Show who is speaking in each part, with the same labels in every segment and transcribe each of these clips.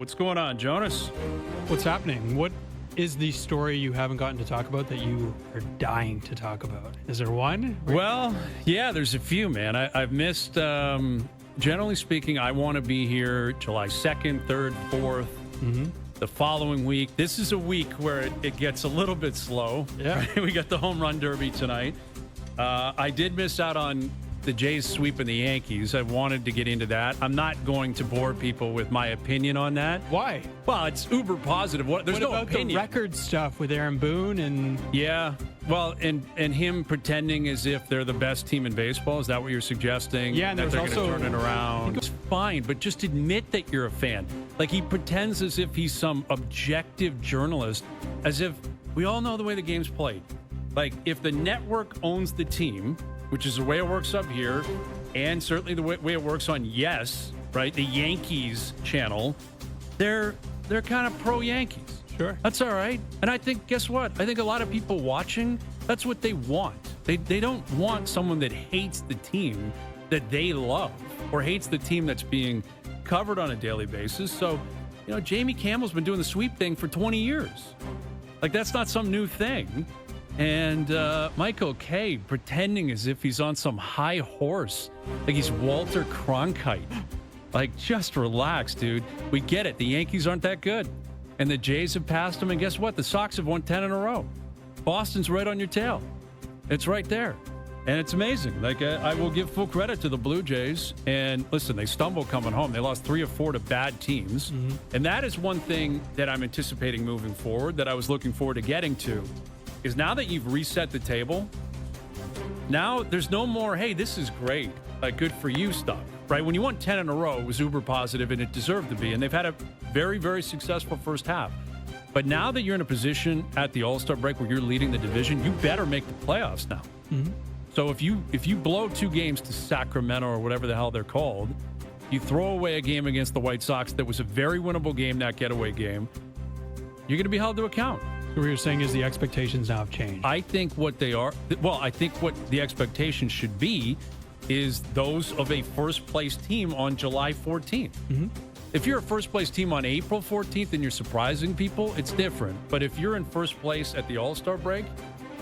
Speaker 1: What's going on, Jonas?
Speaker 2: What's happening? What is the story you haven't gotten to talk about that you are dying to talk about? Is there one?
Speaker 1: Well, yeah, there's a few, man. I've missed, generally speaking, I want to be here July 2nd, 3rd, 4th, the following week. This is a week where it gets a little bit slow.
Speaker 2: Yeah.
Speaker 1: Right? We got the home run derby tonight. I did miss out on the Jays sweeping the Yankees. I wanted to get into that. I'm not going to bore people with my opinion on that.
Speaker 2: Why?
Speaker 1: Well, it's uber positive. There's
Speaker 2: what
Speaker 1: no
Speaker 2: about
Speaker 1: opinion.
Speaker 2: the record stuff with Aaron Boone and
Speaker 1: Yeah. Well, and him pretending as if they're the best team in baseball. Is that what you're suggesting?
Speaker 2: Yeah, and
Speaker 1: that they're
Speaker 2: there's
Speaker 1: going to
Speaker 2: also-
Speaker 1: turn it around. It's fine, but just admit that you're a fan. Like, he pretends as if he's some objective journalist, as if we all know the way the game's played. Like, if the network owns the team, which is the way it works up here, and certainly the way it works on Yes, right, the Yankees channel, they're kind of pro-Yankees.
Speaker 2: Sure.
Speaker 1: That's all right. And I think, guess what? I think a lot of people watching, that's what they want. They don't want someone that hates the team that they love or hates the team that's being covered on a daily basis. So, Jamie Campbell's been doing the sweep thing for 20 years. Like, that's not some new thing. And Michael Kay pretending as if he's on some high horse, like he's Walter Cronkite. Like, just relax, dude. We get it. The Yankees aren't that good. And the Jays have passed them. And guess what? The Sox have won 10 in a row. Boston's right on your tail. It's right there. And it's amazing. Like, I will give full credit to the Blue Jays. And listen, they stumbled coming home. They lost 3 or 4 to bad teams. And that is one thing that I'm anticipating moving forward that I was looking forward to getting to. Is now that you've reset the table, now there's no more, hey, this is great, like good for you stuff, right? When you won 10 in a row, it was uber positive and it deserved to be. And they've had a very, very successful first half. But now that you're in a position at the All-Star break where you're leading the division, you better make the playoffs now. So if you blow 2 games to Sacramento or whatever the hell they're called, you throw away a game against the White Sox that was a very winnable game, that getaway game, you're going to be held to account.
Speaker 2: So what you're saying is the expectations now have changed.
Speaker 1: I think what they are, I think what the expectations should be is those of a first-place team on July 14th. If you're a first-place team on April 14th and you're surprising people, it's different. But if you're in first place at the All-Star break,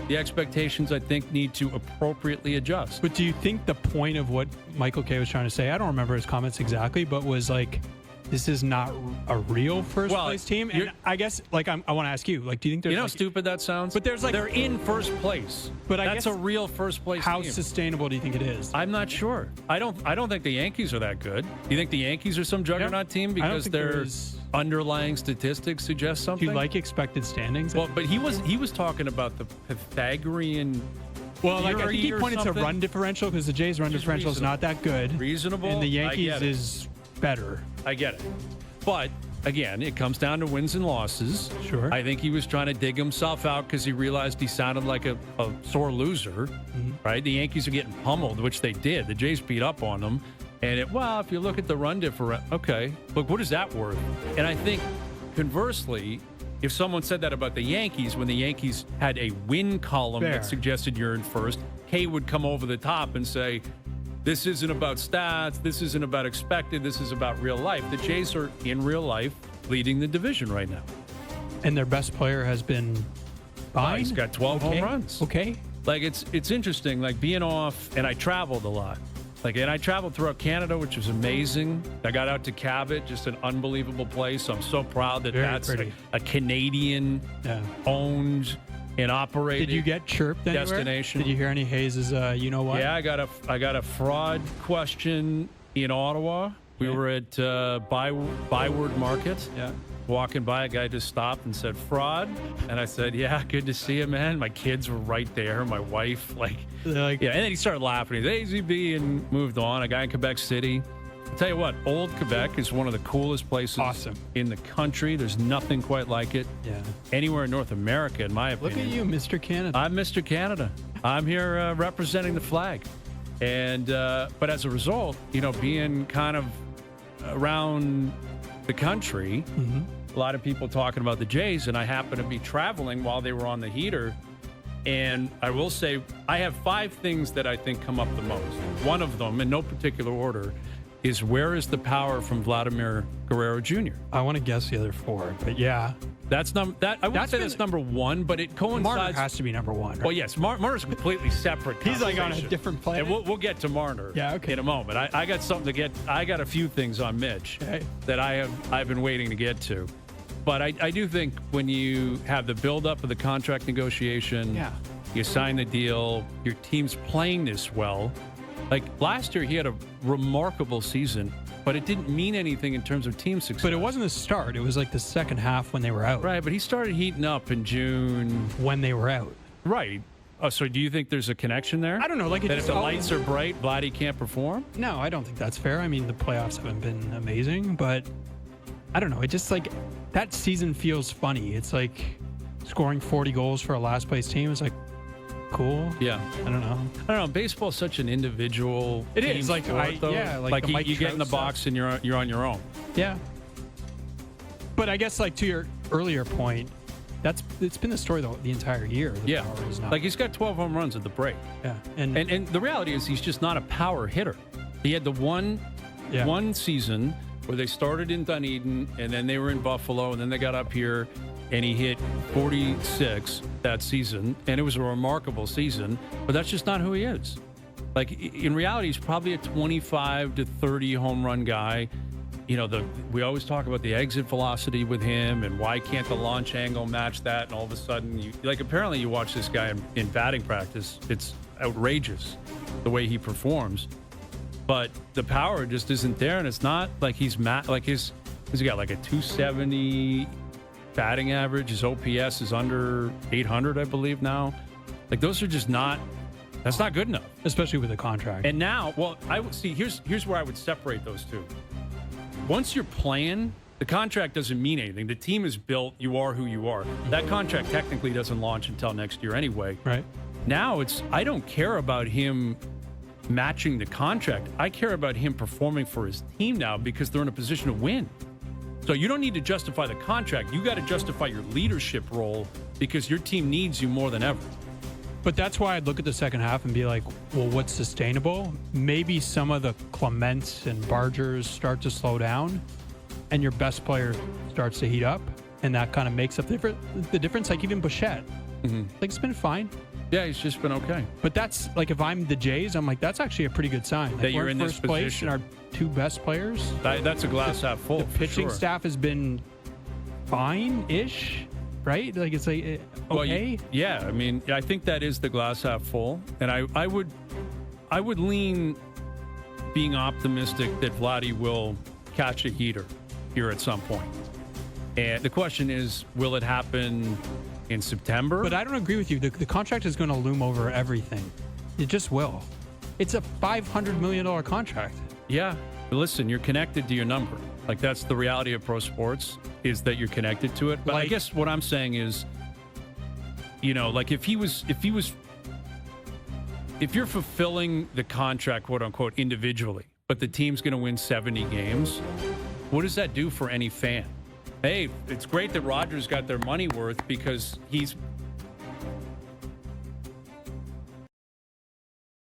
Speaker 1: the expectations, I think, need to appropriately adjust.
Speaker 2: But do you think the point of what Michael Kay was trying to say, I don't remember his comments exactly, but was like, this is not a real first place team? And I guess, I want to ask you, do you think there's...
Speaker 1: You know how stupid that sounds?
Speaker 2: But there's
Speaker 1: they're in first place.
Speaker 2: But
Speaker 1: that's a real first place
Speaker 2: how
Speaker 1: team.
Speaker 2: sustainable do you think it is?
Speaker 1: I'm not sure. I don't think the Yankees are that good. Do you think the Yankees are some juggernaut team because their underlying statistics suggest something?
Speaker 2: Do you like expected standings?
Speaker 1: Well, but he was talking about the Pythagorean...
Speaker 2: Well, I think he pointed to run differential because the Jays' run differential is not that good.
Speaker 1: Reasonable.
Speaker 2: And the Yankees is better.
Speaker 1: I get it. But, again, it comes down to wins and losses.
Speaker 2: Sure.
Speaker 1: I think he was trying to dig himself out because he realized he sounded like a sore loser, right? The Yankees are getting pummeled, which they did. The Jays beat up on them. And, if you look at the run differential, okay, look, what is that worth? And I think, conversely, if someone said that about the Yankees, when the Yankees had a win column that suggested you're in first, Kay would come over the top and say, this isn't about stats. This isn't about expected. This is about real life. The Jays are, in real life, leading the division right now.
Speaker 2: And their best player has been fine?
Speaker 1: He's got 12 home runs.
Speaker 2: Okay.
Speaker 1: Like, it's interesting, like, being off, and I traveled a lot. And I traveled throughout Canada, which was amazing. I got out to Cabot, just an unbelievable place. I'm so proud that that's a Canadian-owned and operated.
Speaker 2: Did you get chirped anywhere?
Speaker 1: Destination.
Speaker 2: Did you hear any Hayes' you know what?
Speaker 1: Yeah, I got a fraud question in Ottawa. We were at Byward Market.
Speaker 2: Yeah.
Speaker 1: Walking by, a guy just stopped and said, fraud? And I said, yeah, good to see you, man. My kids were right there. My wife, and then he started laughing. He's AZB and moved on. A guy in Quebec City. I'll tell you what, old Quebec is one of the coolest places in the country. There's nothing quite like it.
Speaker 2: Yeah.
Speaker 1: Anywhere in North America, in my opinion.
Speaker 2: Look at you, Mr. Canada.
Speaker 1: I'm Mr. Canada. I'm here representing the flag. And but as a result, being kind of around the country, a lot of people talking about the Jays, and I happen to be traveling while they were on the heater. And I will say, I have 5 things that I think come up the most. One of them, in no particular order, is where is the power from Vladimir Guerrero Jr.?
Speaker 2: I want to guess the other 4, but yeah.
Speaker 1: That's I wouldn't say that's number 1, but it coincides.
Speaker 2: Marner has to be number 1. Right?
Speaker 1: Well, yes, Marner's completely separate.
Speaker 2: He's like on a different planet.
Speaker 1: And we'll get to Marner in a moment. I got something to get. I got a few things on Mitch that I've been waiting to get to. But I do think when you have the buildup of the contract negotiation, you sign the deal, your team's playing this well. Like last year, he had a remarkable season, but it didn't mean anything in terms of team success.
Speaker 2: But it wasn't the start. It was like the second half when they were out.
Speaker 1: Right, but he started heating up in June.
Speaker 2: When they were out.
Speaker 1: Right. Oh, so do you think there's a connection there?
Speaker 2: I don't know. Like
Speaker 1: that if the lights are bright, Vladdy can't perform?
Speaker 2: No, I don't think that's fair. I mean, the playoffs haven't been amazing, but I don't know. It just like that season feels funny. It's like scoring 40 goals for a last place team is like cool.
Speaker 1: Yeah.
Speaker 2: I don't know.
Speaker 1: Baseball's such an individual.
Speaker 2: It is like
Speaker 1: sport, like you get in the box and you're on your own.
Speaker 2: Yeah. But I guess like to your earlier point, it's been the story the entire year.
Speaker 1: Yeah. Like he's got 12 home runs at the break.
Speaker 2: Yeah.
Speaker 1: And the reality is he's just not a power hitter. He had the one season where they started in Dunedin and then they were in Buffalo and then they got up here and he hit 46 that season, and it was a remarkable season, but that's just not who he is. Like, in reality, he's probably a 25 to 30 home run guy. You know, we always talk about the exit velocity with him, and why can't the launch angle match that, and all of a sudden, apparently you watch this guy in batting practice, it's outrageous the way he performs, but the power just isn't there, and it's not like he's he got like a 270 batting average. His OPS is under 800, I believe now. Like those are just that's not good enough,
Speaker 2: especially with a contract.
Speaker 1: And now, I would see. Here's where I would separate those two. Once you're playing, the contract doesn't mean anything. The team is built. You are who you are. That contract technically doesn't launch until next year anyway.
Speaker 2: Right.
Speaker 1: Now I don't care about him matching the contract. I care about him performing for his team now because they're in a position to win. So you don't need to justify the contract. You got to justify your leadership role because your team needs you more than ever.
Speaker 2: But that's why I'd look at the second half and be like, well, what's sustainable? Maybe some of the Clements and Bargers start to slow down and your best player starts to heat up, and that kind of makes up the difference. Like even Bichette, like it's been fine.
Speaker 1: Yeah, he's just been okay.
Speaker 2: But that's like, if I'm the Jays, I'm like, that's actually a pretty good sign. Like,
Speaker 1: that you're
Speaker 2: we're
Speaker 1: in this
Speaker 2: first place
Speaker 1: position.
Speaker 2: and our two best players.
Speaker 1: That's a glass half full.
Speaker 2: The pitching
Speaker 1: sure.
Speaker 2: staff has been fine-ish, right? Like it's like okay.
Speaker 1: Well, I mean, I think that is the glass half full, and I would lean being optimistic that Vladdy will catch a heater here at some point. And the question is, will it happen in September?
Speaker 2: But I don't agree with you. The contract is going to loom over everything. It just will. It's a $500 million contract.
Speaker 1: Yeah. But listen, you're connected to your number. Like, that's the reality of pro sports, is that you're connected to it. But I guess what I'm saying is, like if you're fulfilling the contract, quote unquote, individually, but the team's going to win 70 games, what does that do for any fan? Hey, it's great that Rogers got their money worth because he's